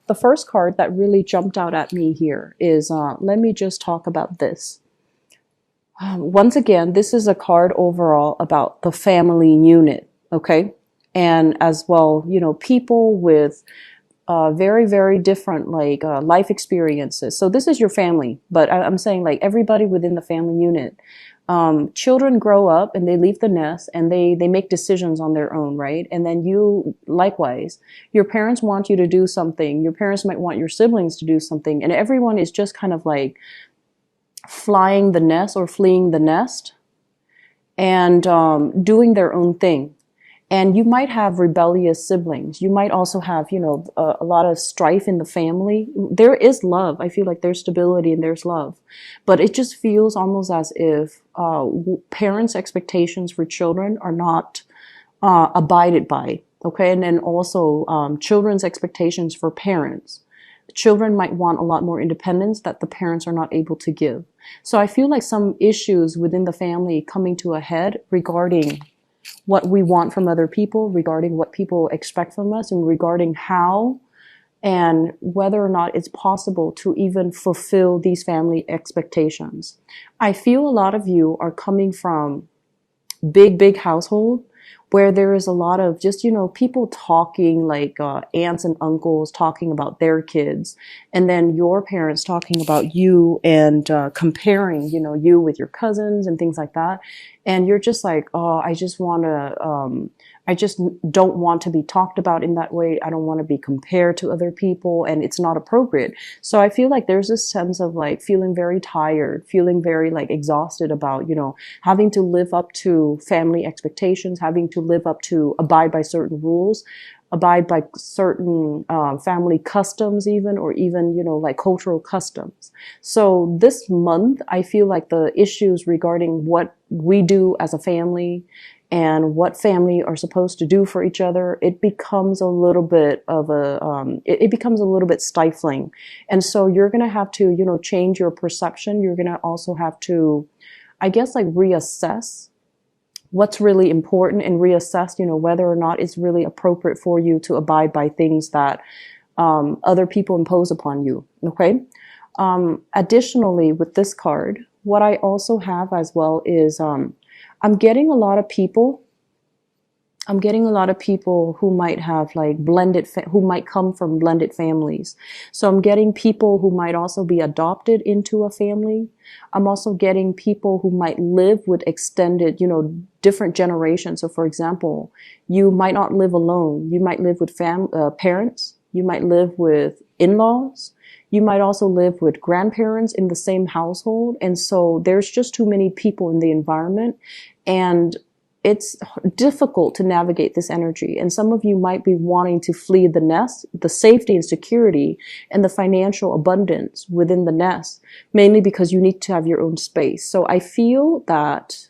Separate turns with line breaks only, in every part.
the first card that really jumped out at me here is, let me just talk about this. Once again, this is a card overall about the family unit, okay? And as well, you know, people with very, very different like life experiences. So this is your family, but I'm saying like everybody within the family unit. Children grow up and they leave the nest and they make decisions on their own, right? And then you, likewise, your parents want you to do something. Your parents might want your siblings to do something. And everyone is just kind of like flying the nest or fleeing the nest and doing their own thing. And you might have rebellious siblings. You might also have, you know, a lot of strife in the family. There is love. I feel like there's stability and there's love. But it just feels almost as if parents' expectations for children are not abided by. Okay. And then also children's expectations for parents. Children might want a lot more independence that the parents are not able to give. So I feel like some issues within the family coming to a head regarding what we want from other people, regarding what people expect from us, and regarding how and whether or not it's possible to even fulfill these family expectations. I feel a lot of you are coming from big household where there is a lot of just, you know, people talking like aunts and uncles talking about their kids, and then your parents talking about you and comparing, you know, you with your cousins and things like that. And you're just like, oh, I just don't want to be talked about in that way. I don't want to be compared to other people, and it's not appropriate. So I feel like there's this sense of like feeling very tired, feeling very like exhausted about, you know, having to live up to family expectations, having to live up to abide by certain rules, abide by certain family customs even, or even, you know, like cultural customs. So this month, I feel like the issues regarding what we do as a family and what family are supposed to do for each other, it becomes a little bit of it becomes a little bit stifling. And so you're going to have to, you know, change your perception. You're going to also have to, I guess, like reassess what's really important and reassess, you know, whether or not it's really appropriate for you to abide by things that other people impose upon you. Okay. Additionally, with this card, what I also have as well is, I'm getting a lot of people who might have like who might come from blended families. So I'm getting people who might also be adopted into a family. I'm also getting people who might live with extended, you know, different generations. So for example, you might not live alone. You might live with parents. You might live with in-laws. You might also live with grandparents in the same household. And so there's just too many people in the environment, and it's difficult to navigate this energy. And some of you might be wanting to flee the nest, the safety and security and the financial abundance within the nest, mainly because you need to have your own space. So I feel that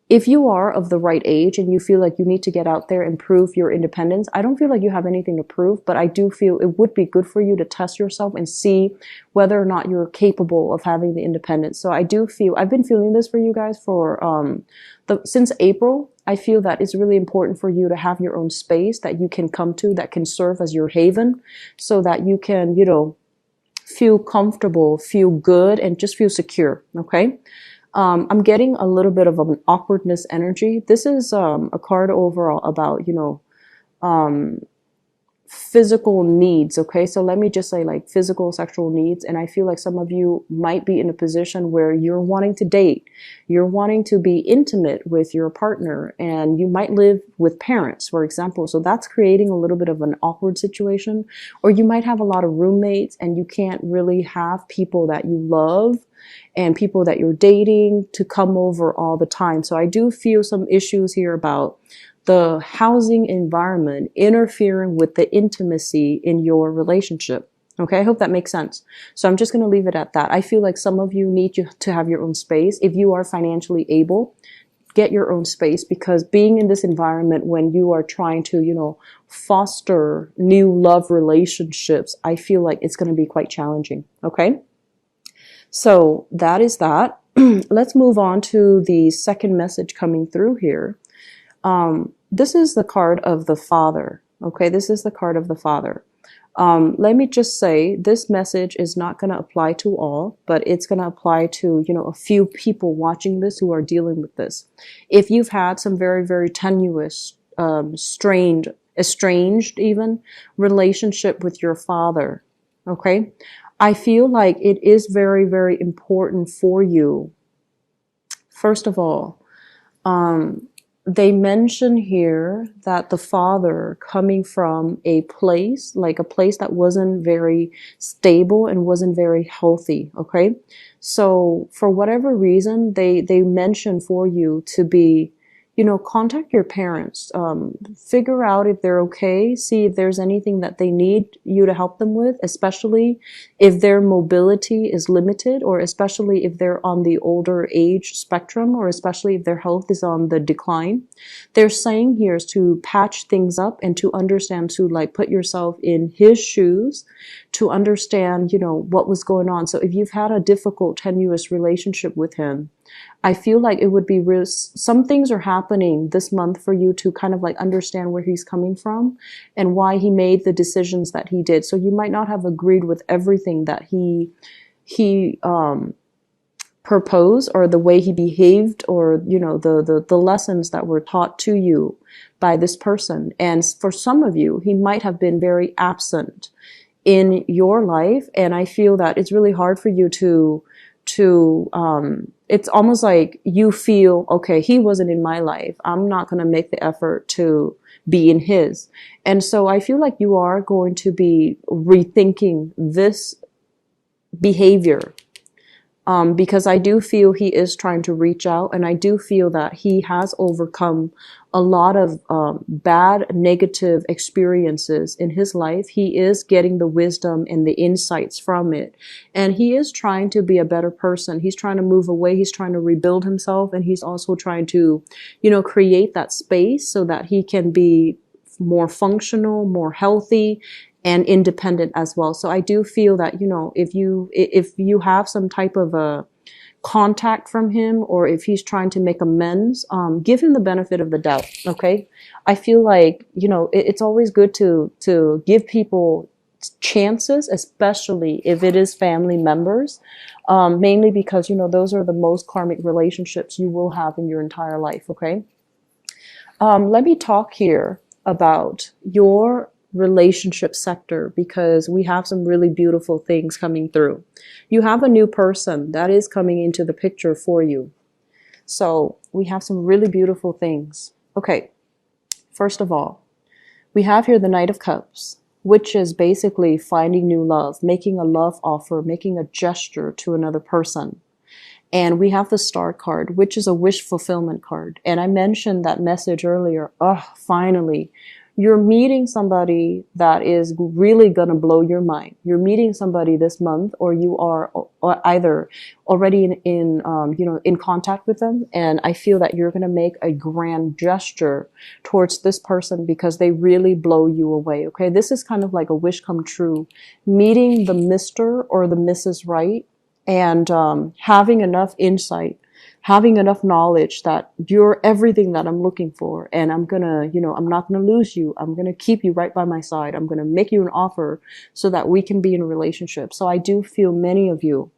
if you are of the right age and you feel like you need to get out there and prove your independence, I don't feel like you have anything to prove, but I do feel it would be good for you to test yourself and see whether or not you're capable of having the independence. So I do feel, I've been feeling this for you guys for, since April. I feel that it's really important for you to have your own space that you can come to, that can serve as your haven, so that you can, you know, feel comfortable, feel good, and just feel secure. Okay. I'm getting a little bit of an awkwardness energy. This is a card overall about, you know, physical needs. Okay, so let me just say like physical sexual needs. And I feel like some of you might be in a position where you're wanting to date, you're wanting to be intimate with your partner, and you might live with parents, for example. So that's creating a little bit of an awkward situation. Or you might have a lot of roommates and you can't really have people that you love and people that you're dating to come over all the time. So I do feel some issues here about the housing environment interfering with the intimacy in your relationship. Okay, I hope that makes sense. So I'm just going to leave it at that. I feel like some of you need to have your own space. If you are financially able, get your own space, because being in this environment when you are trying to, you know, foster new love relationships, I feel like it's going to be quite challenging. Okay. So that is that. Let's move on to the second message coming through here. This is the card of the Father. Okay, this is the card of the Father. Let me just say, this message is not going to apply to all, but it's going to apply to, a few people watching this who are dealing with this. If you've had some very, very tenuous, estranged even relationship with your father, okay? I feel like it is very, very important for you. First of all, they mention here that the father coming from a place that wasn't very stable and wasn't very healthy. Okay. So for whatever reason, they mention for you to be, contact your parents, figure out if they're okay, see if there's anything that they need you to help them with, especially if their mobility is limited, or especially if they're on the older age spectrum, or especially if their health is on the decline. They're saying here is to patch things up and to understand, to like put yourself in his shoes, to understand, what was going on. So if you've had a difficult, tenuous relationship with him, I feel like it would be real. Some things are happening this month for you to kind of like understand where he's coming from and why he made the decisions that he did. So you might not have agreed with everything that he proposed, or the way he behaved, or, the lessons that were taught to you by this person. And for some of you, he might have been very absent in your life. And I feel that it's really hard for you to it's almost like you feel, okay, he wasn't in my life, I'm not going to make the effort to be in his. And so I feel like you are going to be rethinking this behavior, because I do feel he is trying to reach out, and I do feel that he has overcome a lot of bad, negative experiences in his life. He is getting the wisdom and the insights from it, and he is trying to be a better person. He's trying to move away. He's trying to rebuild himself, and he's also trying to, create that space so that he can be more functional, more healthy, and independent as well. So I do feel that, if you have some type of a contact from him, or if he's trying to make amends, give him the benefit of the doubt. Okay. I feel like, it's always good to give people chances, especially if it is family members, mainly because, those are the most karmic relationships you will have in your entire life. Okay. Let me talk here about your relationship sector, because we have some really beautiful things coming through. You have a new person that is coming into the picture for you. So we have some really beautiful things. Okay. First of all, we have here the Knight of Cups, which is basically finding new love, making a love offer, making a gesture to another person. And we have the Star card, which is a wish fulfillment card. And I mentioned that message earlier. Oh, finally. You're meeting somebody that is really going to blow your mind. You're meeting somebody this month, or you are either already in contact with them. And I feel that you're going to make a grand gesture towards this person because they really blow you away. Okay. This is kind of like a wish come true, meeting the Mr. or the Mrs. Right, and having enough insight, having enough knowledge that you're everything that I'm looking for. And I'm gonna, I'm not gonna lose you. I'm gonna keep you right by my side. I'm gonna make you an offer so that we can be in a relationship. So I do feel many of you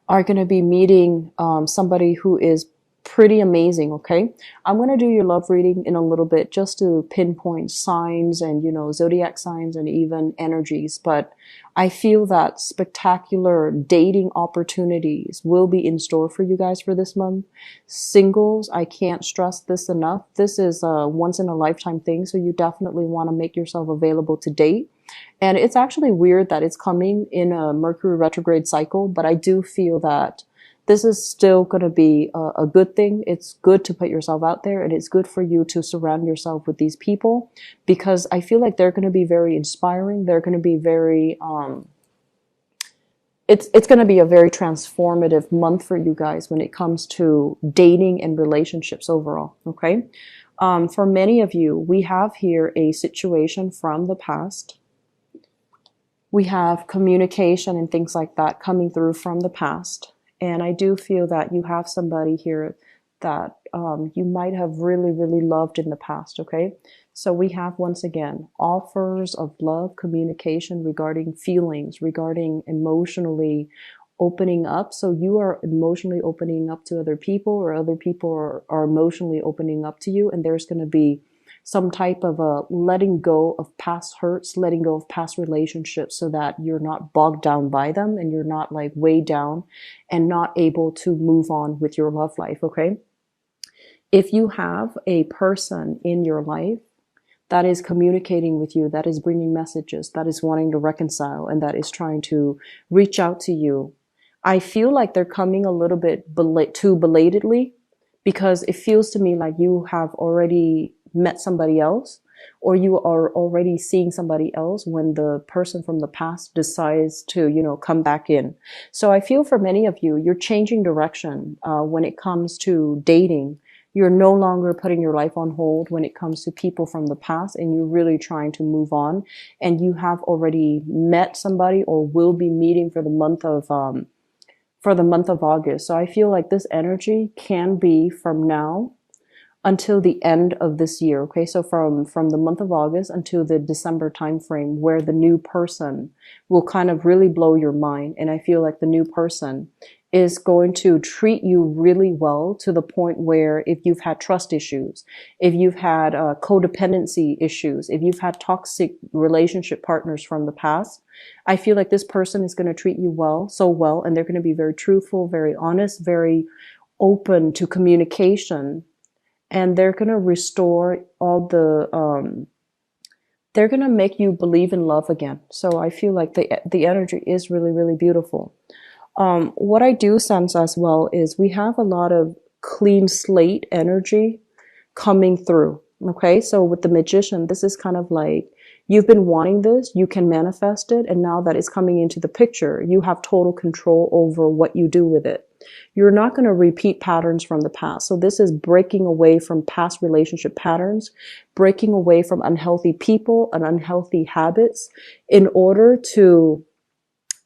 are gonna be meeting somebody who is pretty amazing. Okay. I'm going to do your love reading in a little bit, just to pinpoint signs and, zodiac signs and even energies. But I feel that spectacular dating opportunities will be in store for you guys for this month. Singles, I can't stress this enough. This is a once in a lifetime thing. So you definitely want to make yourself available to date. And it's actually weird that it's coming in a Mercury retrograde cycle, but I do feel that this is still going to be a good thing. It's good to put yourself out there, and it's good for you to surround yourself with these people, because I feel like they're going to be very inspiring. They're going to be very, it's going to be a very transformative month for you guys when it comes to dating and relationships overall. Okay. For many of you, we have here a situation from the past. We have communication and things like that coming through from the past. And I do feel that you have somebody here that you might have really, really loved in the past, okay? So we have, once again, offers of love, communication regarding feelings, regarding emotionally opening up. So you are emotionally opening up to other people, or other people are emotionally opening up to you. And there's going to be some type of a letting go of past hurts, letting go of past relationships, so that you're not bogged down by them and you're not like weighed down and not able to move on with your love life. Okay. If you have a person in your life that is communicating with you, that is bringing messages, that is wanting to reconcile, and that is trying to reach out to you, I feel like they're coming a little bit too belatedly, because it feels to me like you have already met somebody else, or you are already seeing somebody else when the person from the past decides to, come back in. So I feel for many of you, you're changing direction when it comes to dating. You're no longer putting your life on hold when it comes to people from the past, and you're really trying to move on. And you have already met somebody, or will be meeting for the month of August. So I feel like this energy can be from now until the end of this year. Okay, so from the month of August until the December timeframe, where the new person will kind of really blow your mind. And I feel like the new person is going to treat you really well, to the point where if you've had trust issues, if you've had codependency issues, if you've had toxic relationship partners from the past, I feel like this person is going to treat you so well, and they're going to be very truthful, very honest, very open to communication, and they're going to restore all they're going to make you believe in love again. So I feel like the energy is really, really beautiful. What I do sense as well is we have a lot of clean slate energy coming through. Okay, so with the Magician, this is kind of like, you've been wanting this, you can manifest it, and now that it's coming into the picture, you have total control over what you do with it. You're not going to repeat patterns from the past. So this is breaking away from past relationship patterns, breaking away from unhealthy people and unhealthy habits, in order to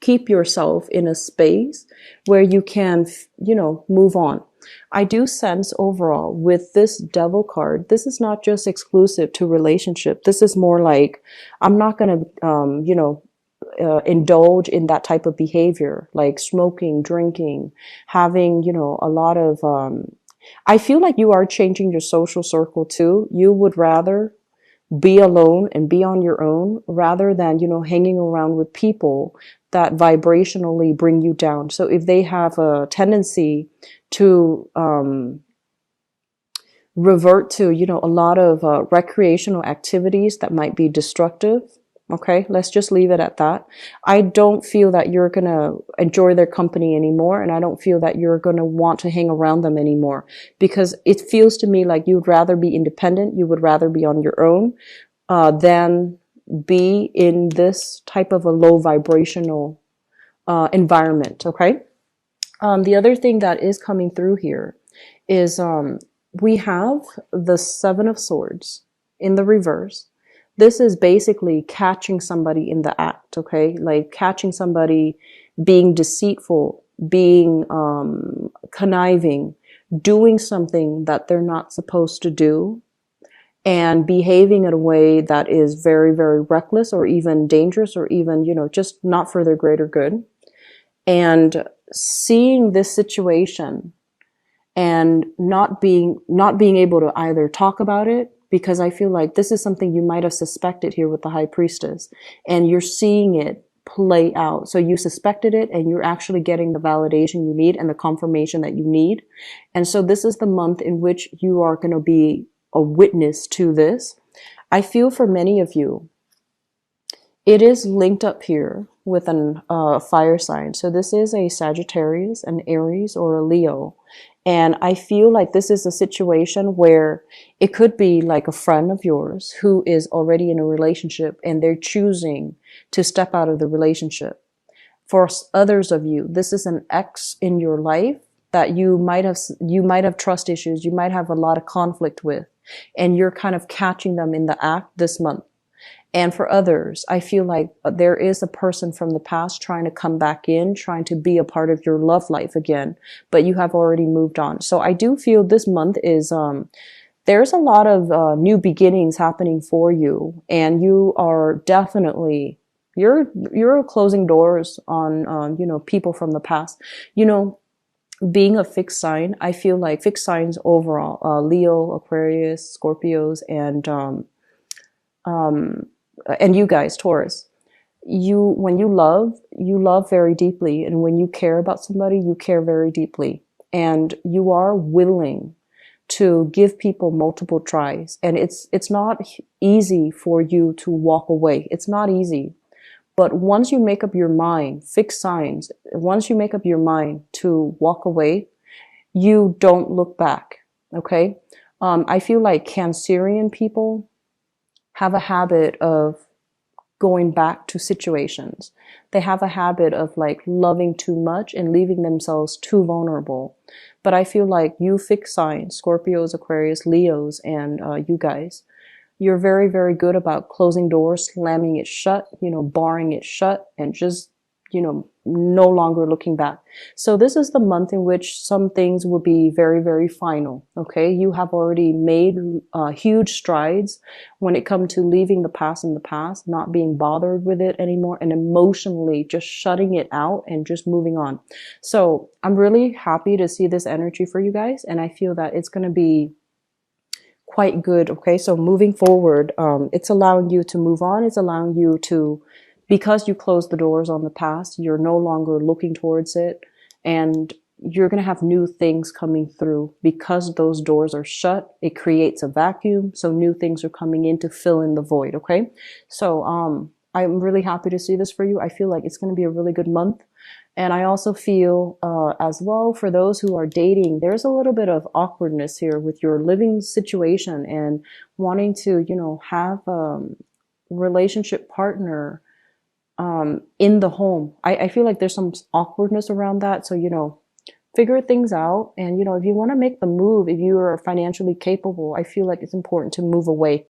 keep yourself in a space where you can, move on. I do sense overall with this Devil card, this is not just exclusive to relationship. This is more like, I'm not going to, indulge in that type of behavior, like smoking, drinking, having, a lot of, I feel like you are changing your social circle too. You would rather be alone and be on your own, rather than, hanging around with people that vibrationally bring you down. So if they have a tendency to revert to, a lot of recreational activities that might be destructive, okay, let's just leave it at that. I don't feel that you're going to enjoy their company anymore, and I don't feel that you're going to want to hang around them anymore, because it feels to me like you'd rather be independent, you would rather be on your own than be in this type of a low vibrational environment, okay? The other thing that is coming through here is we have the Seven of Swords in the reverse. This is basically catching somebody in the act, okay? Like catching somebody being deceitful, being conniving, doing something that they're not supposed to do, and behaving in a way that is very, very reckless, or even dangerous, or even, just not for their greater good. And seeing this situation and not being able to either talk about it, because I feel like this is something you might have suspected here with the High Priestess, and you're seeing it play out. So you suspected it, and you're actually getting the validation you need and the confirmation that you need. And so this is the month in which you are going to be a witness to this. I feel for many of you, it is linked up here with an fire sign. So this is a Sagittarius, an Aries, or a Leo. And I feel like this is a situation where it could be like a friend of yours who is already in a relationship, and they're choosing to step out of the relationship. For others of you, this is an ex in your life that you might have trust issues, you might have a lot of conflict with, and you're kind of catching them in the act this month. And for others, I feel like there is a person from the past trying to come back in, trying to be a part of your love life again, but you have already moved on. So I do feel this month is there's a lot of new beginnings happening for you, and you are definitely you're closing doors on people from the past. You know, being a fixed sign, I feel like fixed signs overall, Leo, Aquarius, Scorpios, um, and you guys, Taurus. When you love very deeply, and when you care about somebody, you care very deeply, and you are willing to give people multiple tries. And it's not easy for you to walk away. It's not easy. But once you make up your mind, fixed signs, once you make up your mind to walk away, you don't look back. Okay. I feel like Cancerian people have a habit of going back to situations. They have a habit of like loving too much and leaving themselves too vulnerable. But I feel like you fixed signs, Scorpios, Aquarius, Leos, and you guys, you're very, very good about closing doors, slamming it shut, barring it shut, and just, no longer looking back. So this is the month in which some things will be very, very final. Okay. You have already made huge strides when it comes to leaving the past in the past, not being bothered with it anymore, and emotionally just shutting it out and just moving on. So I'm really happy to see this energy for you guys. And I feel that it's going to be quite good. Okay. So moving forward, it's allowing you to move on. It's allowing you to, because you closed the doors on the past, you're no longer looking towards it, and you're going to have new things coming through. Because those doors are shut, it creates a vacuum. So new things are coming in to fill in the void. Okay. So, I'm really happy to see this for you. I feel like it's going to be a really good month. And I also feel, as well, for those who are dating, there's a little bit of awkwardness here with your living situation and wanting to, have a relationship partner in the home. I feel like there's some awkwardness around that. So, figure things out. And, if you want to make the move, if you are financially capable, I feel like it's important to move away.